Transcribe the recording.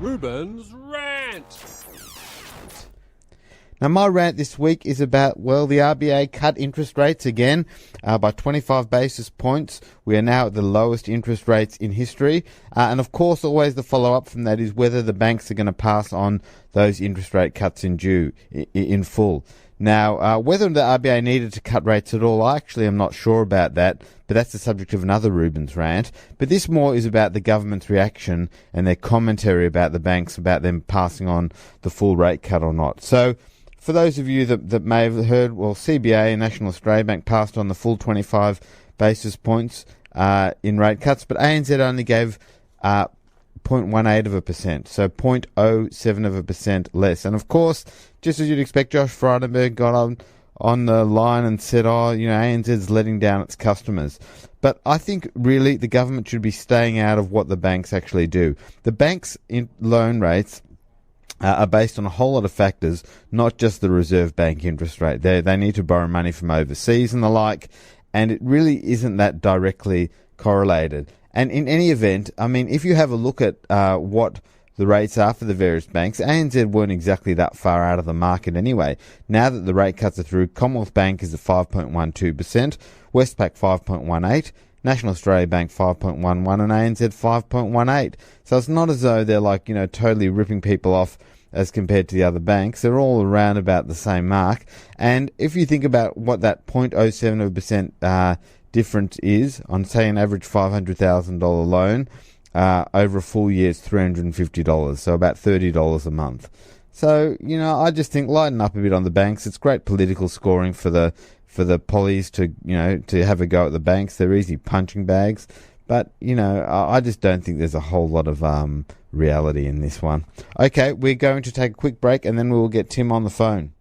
Reuben's Rant. Now, my rant this week is about, well, the RBA cut interest rates again by 25 basis points. We are now at the lowest interest rates in history. And of course, always the follow-up from that is whether the banks are going to pass on those interest rate cuts in full. Now, whether the RBA needed to cut rates at all, I actually am not sure about that, but that's the subject of another Reuben's rant. But this more is about the government's reaction and their commentary about the banks, about them passing on the full rate cut or not. So, for those of you that may have heard, well, CBA and National Australia Bank passed on the full 25 basis points in rate cuts, but ANZ only gave 0.18%, so 0.07% less. And of course, just as you'd expect, Josh Frydenberg got on the line and said, ANZ's letting down its customers. But I think really the government should be staying out of what the banks actually do. The banks' loan rates are based on a whole lot of factors, not just the Reserve Bank interest rate. They need to borrow money from overseas and the like, and it really isn't that directly correlated. And in any event, I mean, if you have a look at what the rates are for the various banks, ANZ weren't exactly that far out of the market anyway. Now that the rate cuts are through, Commonwealth Bank is at 5.12%, Westpac 5.18%, National Australia Bank 5.11 and ANZ 5.18. So it's not as though they're totally ripping people off as compared to the other banks. They're all around about the same mark. And if you think about what that 0.07% difference is on, say, an average $500,000 loan, over a full year is $350, so about $30 a month. So, I just think lighten up a bit on the banks. It's great political scoring for the pollies to have a go at the banks. They're easy punching bags. But, I just don't think there's a whole lot of reality in this one. Okay, we're going to take a quick break and then we will get Tim on the phone.